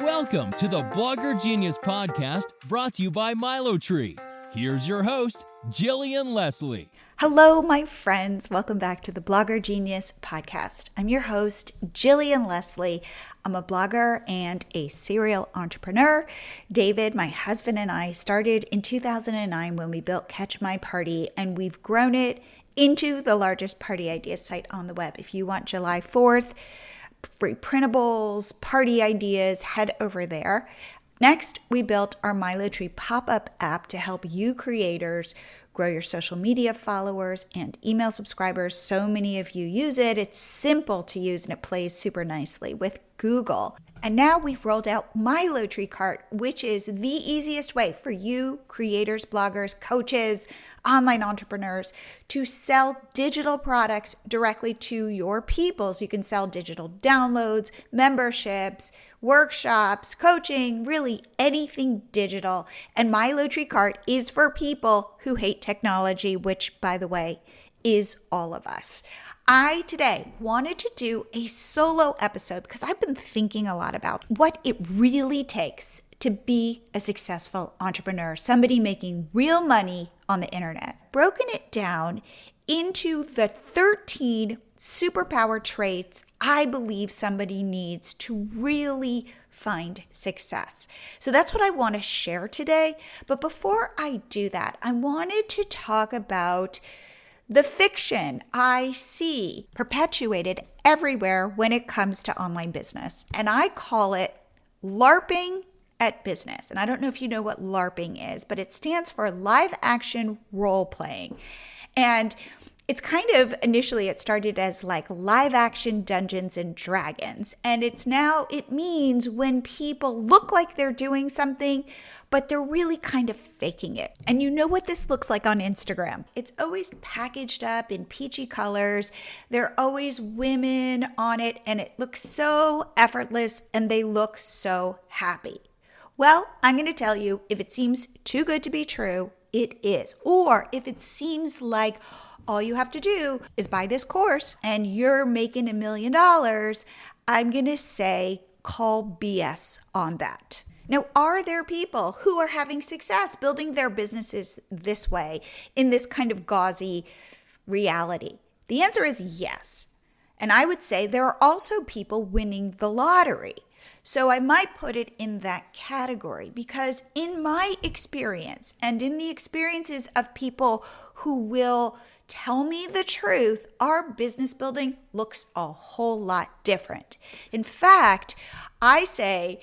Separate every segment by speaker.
Speaker 1: Welcome to the Blogger Genius Podcast, brought to you by MiloTree. Here's your host, Jillian Leslie.
Speaker 2: Hello, my friends. Welcome back to the Blogger Genius Podcast. I'm your host, Jillian Leslie. I'm a blogger and a serial entrepreneur. David, my husband, and I started in 2009 when we built Catch My Party, and we've grown it into the largest party ideas site on the web. If you want July 4th, free printables, party ideas, head over there. Next, we built our MiloTree pop-up app to help you creators grow your social media followers and email subscribers. So many of you use it. It's simple to use and it plays super nicely with Google. And now we've rolled out MiloTreeCart, which is the easiest way for you creators, bloggers, coaches, online entrepreneurs to sell digital products directly to your people. So you can sell digital downloads, memberships, workshops, coaching, really anything digital. And MiloTreeCart is for people who hate technology, which, by the way, is all of us. I today wanted to do a solo episode because I've been thinking a lot about what it really takes to be a successful entrepreneur, somebody making real money on the internet. Broken it down into the 13 superpower traits I believe somebody needs to really find success. So that's what I want to share today. But before I do that, I wanted to talk about the fiction I see perpetuated everywhere when it comes to online business. And I call it LARPing at business. And I don't know if you know what LARPing is, but it stands for live action role playing. And it's kind of, initially it started as like live action Dungeons and Dragons. And it means when people look like they're doing something, but they're really kind of faking it. And you know what this looks like on Instagram. It's always packaged up in peachy colors. There are always women on it, and it looks so effortless and they look so happy. Well, I'm going to tell you, if it seems too good to be true, it is. Or if it seems like all you have to do is buy this course and you're making $1 million, I'm going to say call BS on that. Now, are there people who are having success building their businesses this way, in this kind of gauzy reality? The answer is yes. And I would say there are also people winning the lottery. So I might put it in that category because in my experience and in the experiences of people who will tell me the truth, our business building looks a whole lot different. In fact, I say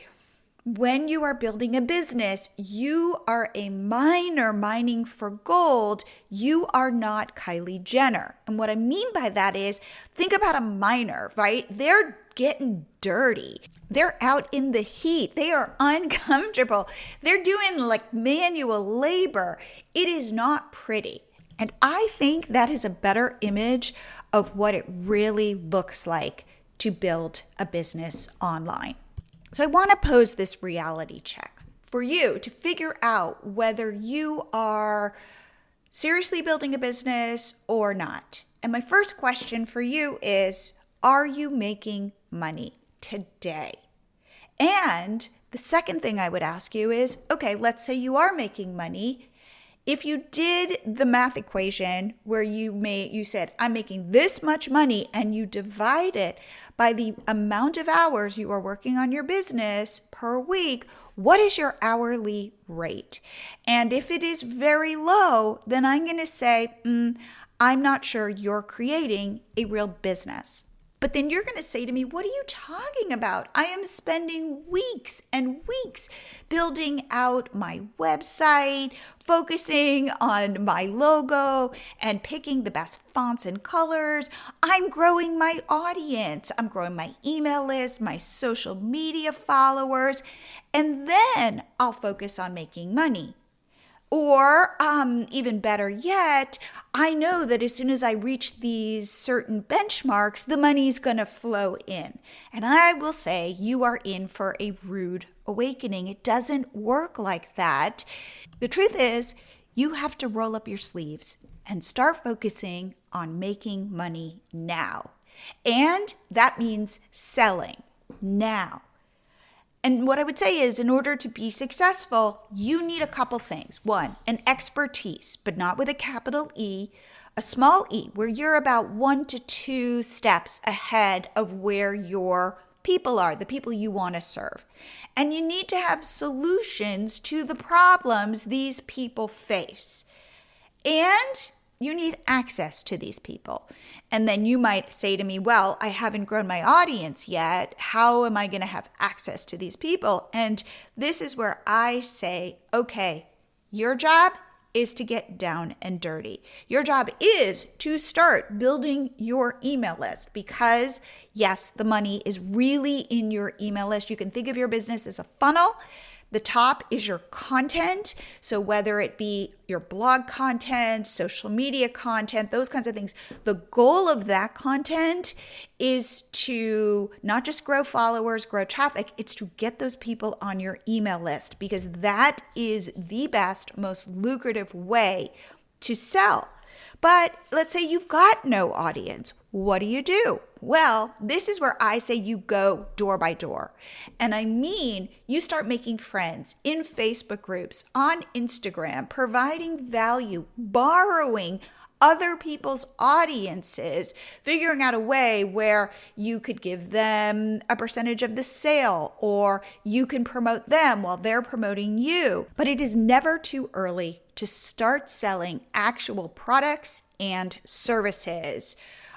Speaker 2: when you are building a business, you are a miner mining for gold. You are not Kylie Jenner. And what I mean by that is, think about a miner, right? They're getting dirty. They're out in the heat. They are uncomfortable. They're doing like manual labor. It is not pretty. And I think that is a better image of what it really looks like to build a business online. So I want to pose this reality check for you to figure out whether you are seriously building a business or not. And my first question for you is, are you making money today? And the second thing I would ask you is, okay, let's say you are making money. If you did the math equation where you said, I'm making this much money, and you divide it by the amount of hours you are working on your business per week, what is your hourly rate? And if it is very low, then I'm going to say, I'm not sure you're creating a real business. But then you're going to say to me, what are you talking about? I am spending weeks and weeks building out my website, focusing on my logo and picking the best fonts and colors. I'm growing my audience. I'm growing my email list, my social media followers, and then I'll focus on making money. Or even better yet, I know that as soon as I reach these certain benchmarks, the money's going to flow in. And I will say you are in for a rude awakening. It doesn't work like that. The truth is, you have to roll up your sleeves and start focusing on making money now. And that means selling now. And what I would say is, in order to be successful, you need a couple things. One, an expertise, but not with a capital E, a small e, where you're about 1 to 2 steps ahead of where your people are, the people you want to serve. And you need to have solutions to the problems these people face. And you need access to these people. And then you might say to me, well, I haven't grown my audience yet. How am I going to have access to these people? And this is where I say, okay, your job is to get down and dirty. Your job is to start building your email list because, yes, the money is really in your email list. You can think of your business as a funnel. The top is your content. So whether it be your blog content, social media content, those kinds of things, the goal of that content is to not just grow followers, grow traffic, it's to get those people on your email list because that is the best, most lucrative way to sell. But let's say you've got no audience. What do? Well, this is where I say you go door by door. And I mean, you start making friends in Facebook groups, on Instagram, providing value, borrowing other people's audiences, figuring out a way where you could give them a percentage of the sale or you can promote them while they're promoting you. But it is never too early to start selling actual products and services.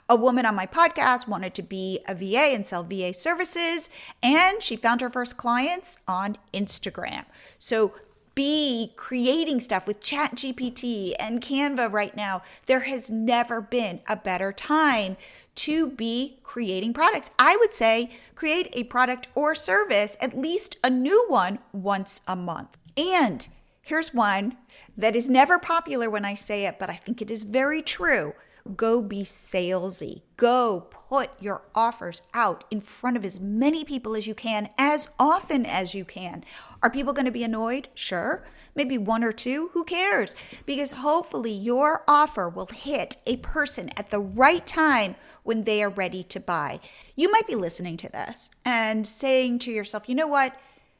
Speaker 2: A woman on my podcast wanted to be a VA and sell VA services, and she found her first clients on Instagram. So be creating stuff with ChatGPT and Canva right now. There has never been a better time to be creating products. I would say create a product or service, at least a new one, once a month. And here's one that is never popular when I say it, but I think it is very true. Go be salesy. Go put your offers out in front of as many people as you can, as often as you can. Are people going to be annoyed? Sure. Maybe 1 or 2. Who cares? Because hopefully your offer will hit a person at the right time when they are ready to buy. You might be listening to this and saying to yourself, you know what?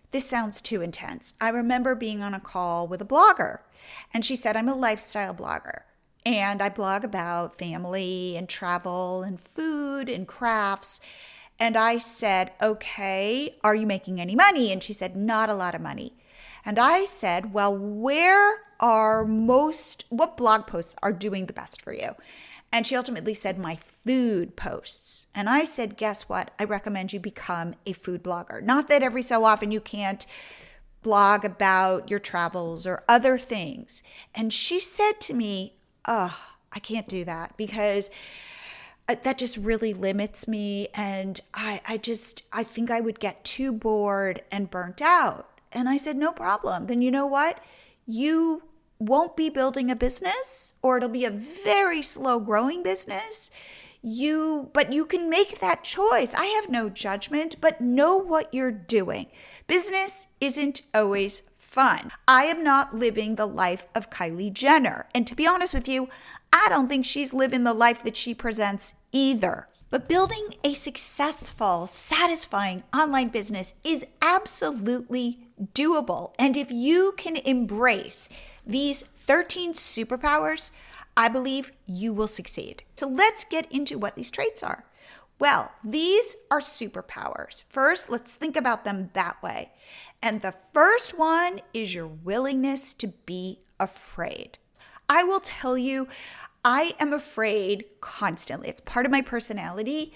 Speaker 2: This sounds too intense. I remember being on a call with a blogger, and she said, I'm a lifestyle blogger. And I blog about family and travel and food and crafts. And I said, okay, are you making any money? And she said, not a lot of money. And I said, well, what blog posts are doing the best for you? And she ultimately said, my food posts. And I said, guess what? I recommend you become a food blogger. Not that every so often you can't blog about your travels or other things. And she said to me, I can't do that because that just really limits me. And I think I would get too bored and burnt out. And I said, no problem. Then you know what? You won't be building a business, or it'll be a very slow growing business. But you can make that choice. I have no judgment, but know what you're doing. Business isn't always fun. I am not living the life of Kylie Jenner. And to be honest with you, I don't think she's living the life that she presents either. But building a successful, satisfying online business is absolutely doable. And if you can embrace these 13 superpowers, I believe you will succeed. So let's get into what these traits are. Well, these are superpowers. First, let's think about them that way. And the first one is your willingness to be afraid. I will tell you, I am afraid constantly. It's part of my personality.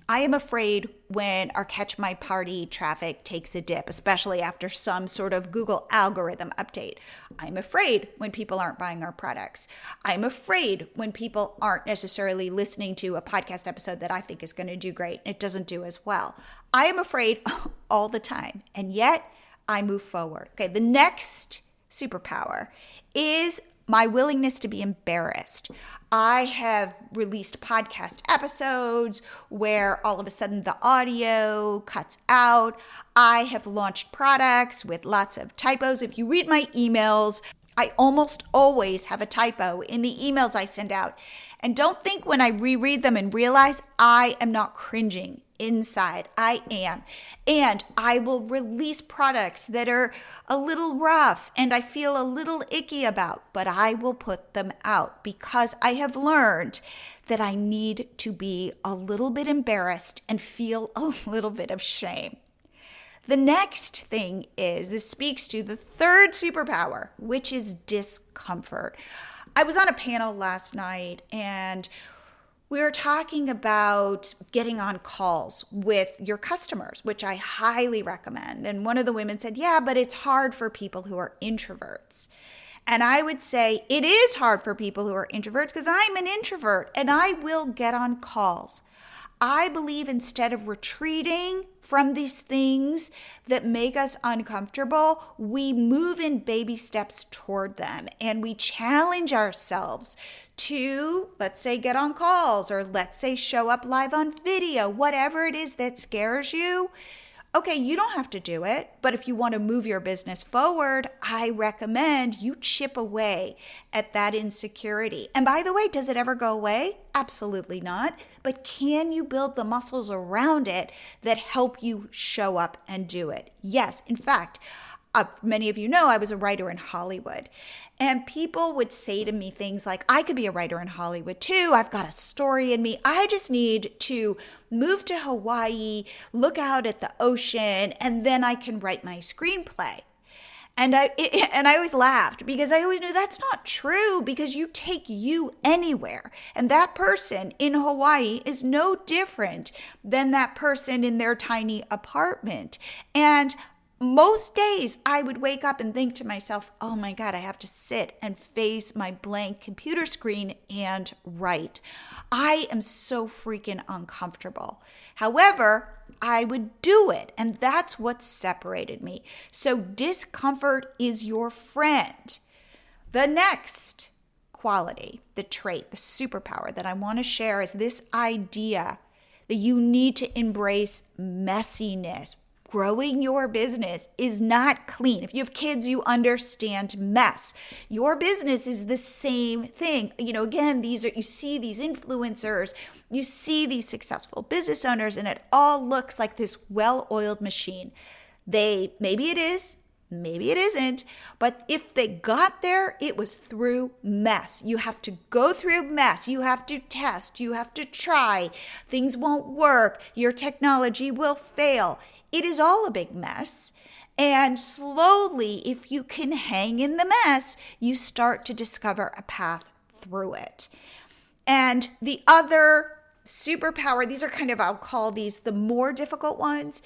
Speaker 2: I am afraid when our Catch My Party traffic takes a dip, especially after some sort of Google algorithm update. I'm afraid when people aren't buying our products. I'm afraid when people aren't necessarily listening to a podcast episode that I think is going to do great and it doesn't do as well. I am afraid all the time, and yet I move forward. Okay, the next superpower is my willingness to be embarrassed. I have released podcast episodes where all of a sudden the audio cuts out. I have launched products with lots of typos. If you read my emails, I almost always have a typo in the emails I send out. And don't think when I reread them and realize I am not cringing inside. I am. And I will release products that are a little rough and I feel a little icky about, but I will put them out because I have learned that I need to be a little bit embarrassed and feel a little bit of shame. The next thing is, this speaks to the third superpower, which is discomfort. I was on a panel last night and we were talking about getting on calls with your customers, which I highly recommend. And one of the women said, yeah, but it's hard for people who are introverts. And I would say it is hard for people who are introverts because I'm an introvert and I will get on calls. I believe instead of retreating from these things that make us uncomfortable, we move in baby steps toward them and we challenge ourselves to, let's say, get on calls or let's say show up live on video, whatever it is that scares you. Okay, you don't have to do it, but if you want to move your business forward, I recommend you chip away at that insecurity. And by the way, does it ever go away? Absolutely not. But can you build the muscles around it that help you show up and do it? Yes. In fact, many of you know I was a writer in Hollywood. And people would say to me things like, I could be a writer in Hollywood too. I've got a story in me. I just need to move to Hawaii, look out at the ocean, and then I can write my screenplay. And I always laughed because I always knew that's not true because you take you anywhere. And that person in Hawaii is no different than that person in their tiny apartment. And most days I would wake up and think to myself, oh my God, I have to sit and face my blank computer screen and write. I am so freaking uncomfortable. However, I would do it, and that's what separated me. So discomfort is your friend. The next quality, the trait, the superpower that I want to share is this idea that you need to embrace messiness. Growing your business is not clean. If you have kids, you understand mess. Your business is the same thing. Again, you see these influencers, you see these successful business owners, and it all looks like this well-oiled machine. Maybe it is, maybe it isn't, but if they got there, it was through mess. You have to go through mess. You have to test. You have to try. Things won't work. Your technology will fail. It is all a big mess. And slowly, if you can hang in the mess, you start to discover a path through it. And the other superpower, these are I'll call these the more difficult ones,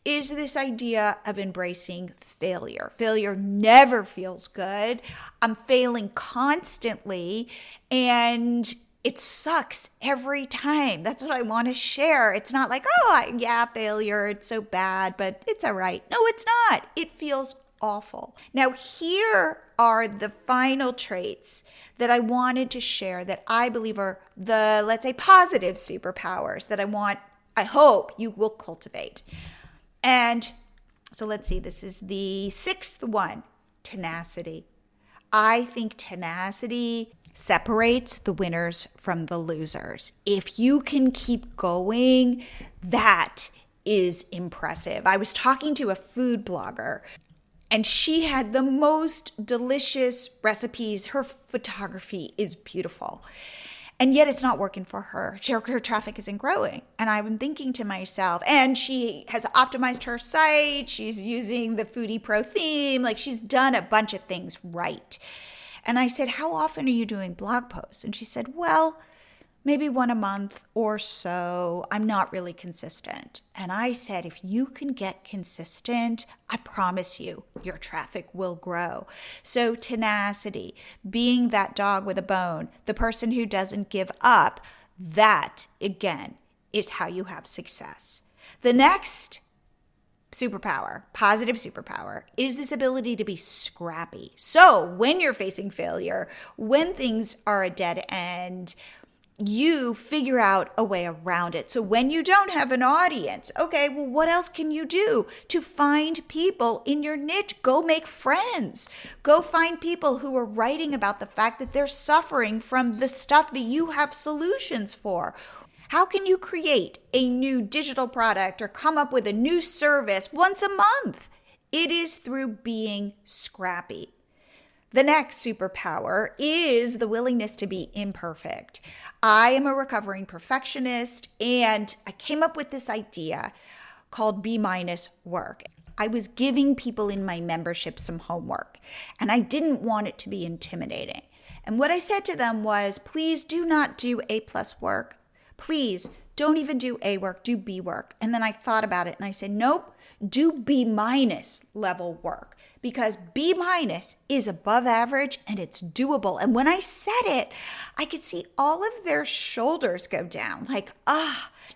Speaker 2: is this idea of embracing failure. Failure never feels good. I'm failing constantly, and it sucks every time. That's what I want to share. It's not like, failure, it's so bad, but it's all right. No, it's not. It feels awful. Now, here are the final traits that I wanted to share that I believe are the, let's say, positive superpowers that I hope you will cultivate. And so let's see, this is the sixth one, tenacity. I think tenacity separates the winners from the losers. If you can keep going, that is impressive. I was talking to a food blogger and she had the most delicious recipes. Her photography is beautiful. And yet it's not working for her. Her traffic isn't growing. And I've been thinking to myself, and she has optimized her site. She's using the Foodie Pro theme. She's done a bunch of things right. And I said, how often are you doing blog posts? And she said, well, maybe one a month or so. I'm not really consistent. And I said, if you can get consistent, I promise you, your traffic will grow. So tenacity, being that dog with a bone, the person who doesn't give up, that, again, is how you have success. The next superpower, positive superpower, is this ability to be scrappy. So when you're facing failure, when things are a dead end, you figure out a way around it. So when you don't have an audience, okay, well, what else can you do to find people in your niche? Go make friends. Go find people who are writing about the fact that they're suffering from the stuff that you have solutions for. How can you create a new digital product or come up with a new service once a month? It is through being scrappy. The next superpower is the willingness to be imperfect. I am a recovering perfectionist, and I came up with this idea called B- work. I was giving people in my membership some homework, and I didn't want it to be intimidating. And what I said to them was, please do not do A+ work. Please don't even do A work, do B work. And then I thought about it and I said, nope, do B- level work, because B- is above average and it's doable. And when I said it, I could see all of their shoulders go down like,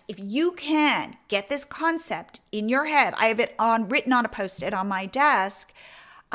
Speaker 2: if you can get this concept in your head, I have it written on a Post-it on my desk.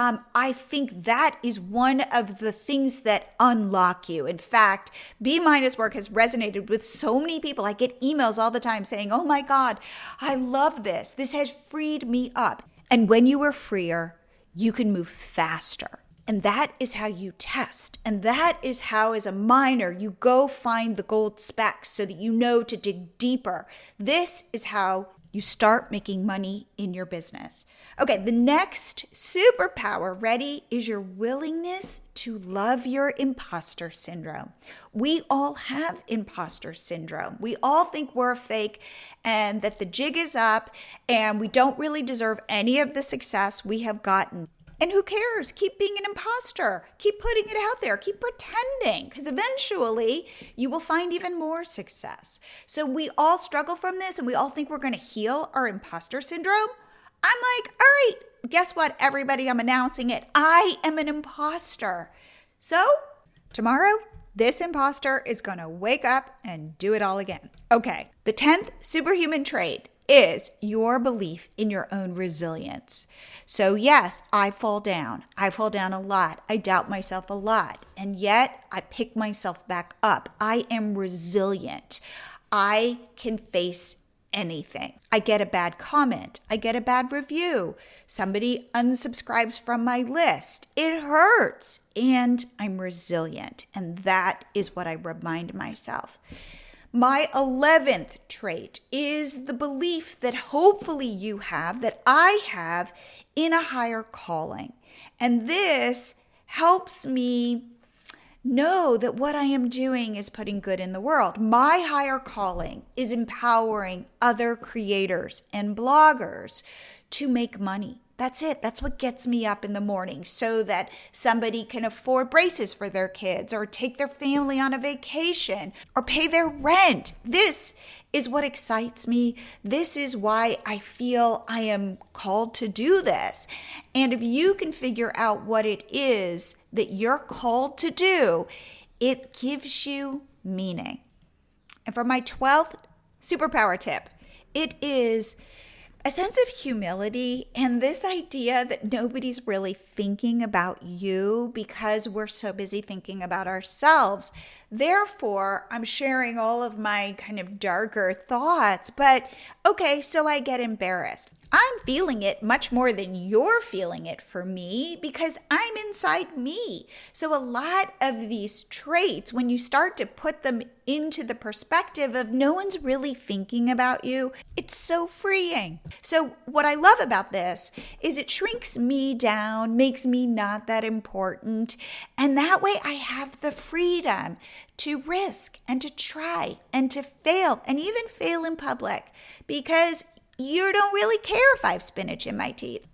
Speaker 2: I think that is one of the things that unlock you. In fact, B- work has resonated with so many people. I get emails all the time saying, oh my God, I love this. This has freed me up. And when you are freer, you can move faster. And that is how you test. And that is how, as a miner, you go find the gold specks so that you know to dig deeper. This is how you start making money in your business. Okay, the next superpower, ready, is your willingness to love your imposter syndrome. We all have imposter syndrome. We all think we're a fake and that the jig is up and we don't really deserve any of the success we have gotten. And who cares? Keep being an imposter. Keep putting it out there. Keep pretending, because eventually you will find even more success. So we all struggle from this and we all think we're going to heal our imposter syndrome. I'm like, all right, guess what, everybody? I'm announcing it. I am an imposter. So tomorrow, this imposter is going to wake up and do it all again. Okay, the 10th superhuman trait is your belief in your own resilience. So yes, I fall down. I fall down a lot. I doubt myself a lot. And yet I pick myself back up. I am resilient. I can face anything. I get a bad comment. I get a bad review. Somebody unsubscribes from my list. It hurts. And I'm resilient. And that is what I remind myself. My 11th trait is the belief that hopefully you have, that I have, in a higher calling. And this helps me know that what I am doing is putting good in the world. My higher calling is empowering other creators and bloggers to make money. That's it. That's what gets me up in the morning, so that somebody can afford braces for their kids or take their family on a vacation or pay their rent. This is what excites me. This is why I feel I am called to do this. And if you can figure out what it is that you're called to do, it gives you meaning. And for my 12th superpower tip, it is a sense of humility and this idea that nobody's really thinking about you because we're so busy thinking about ourselves. Therefore, I'm sharing all of my kind of darker thoughts, but okay, so I get embarrassed. I'm feeling it much more than you're feeling it for me because I'm inside me. So a lot of these traits, when you start to put them into the perspective of no one's really thinking about you, it's so freeing. So what I love about this is it shrinks me down, makes me not that important. And that way I have the freedom to risk and to try and to fail and even fail in public because you don't really care if I have spinach in my teeth.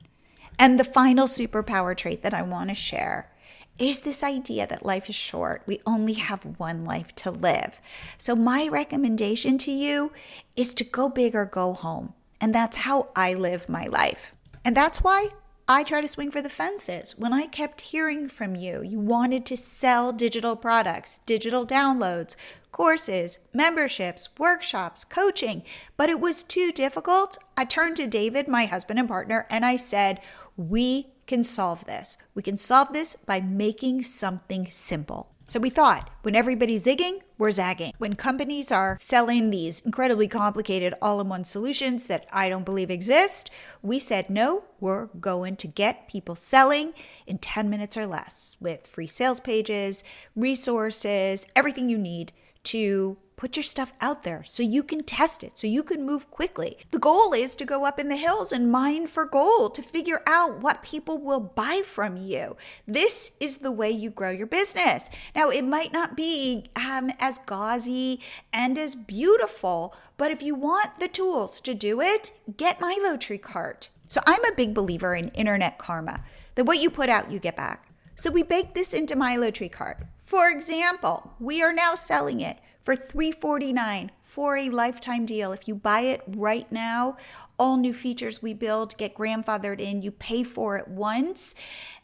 Speaker 2: And the final superpower trait that I want to share is this idea that life is short. We only have one life to live. So my recommendation to you is to go big or go home. And that's how I live my life. And that's why I try to swing for the fences. When I kept hearing from you, you wanted to sell digital products, digital downloads, courses, memberships, workshops, coaching, but it was too difficult. I turned to David, my husband and partner, and I said, we can solve this. We can solve this by making something simple. So we thought, when everybody's zigging, we're zagging. When companies are selling these incredibly complicated all-in-one solutions that I don't believe exist, we said, no, we're going to get people selling in 10 minutes or less with free sales pages, resources, everything you need to put your stuff out there so you can test it, so you can move quickly. The goal is to go up in the hills and mine for gold, to figure out what people will buy from you. This is the way you grow your business. Now, it might not be as gauzy and as beautiful, but if you want the tools to do it, get MiloTreeCart. So I'm a big believer in internet karma, that what you put out, you get back. So we baked this into MiloTreeCart. For example, we are now selling it for $349 for a lifetime deal. If you buy it right now, all new features we build get grandfathered in. You pay for it once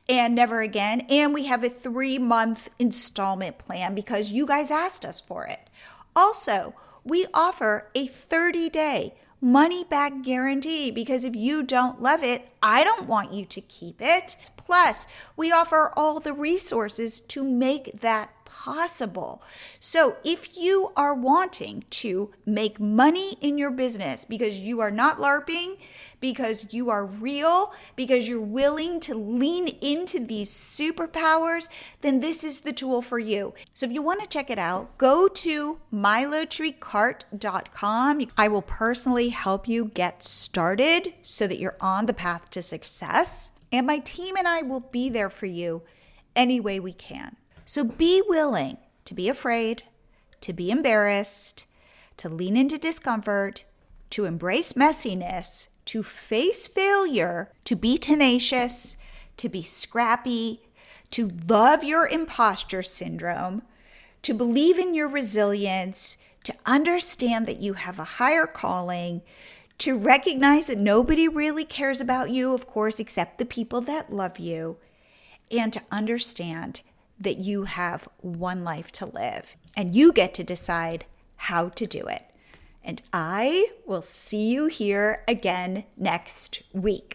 Speaker 2: and never again. And we have a 3-month installment plan because you guys asked us for it. Also, we offer a 30-day money-back guarantee because if you don't love it, I don't want you to keep it. Plus, we offer all the resources to make that possible. So if you are wanting to make money in your business because you are not LARPing, because you are real, because you're willing to lean into these superpowers, then this is the tool for you. So if you want to check it out, go to MiloTreeCart.com. I will personally help you get started so that you're on the path to success. And my team and I will be there for you any way we can. So be willing to be afraid, to be embarrassed, to lean into discomfort, to embrace messiness, to face failure, to be tenacious, to be scrappy, to love your imposter syndrome, to believe in your resilience, to understand that you have a higher calling, to recognize that nobody really cares about you, of course, except the people that love you, and to understand that you have one life to live and you get to decide how to do it. And I will see you here again next week.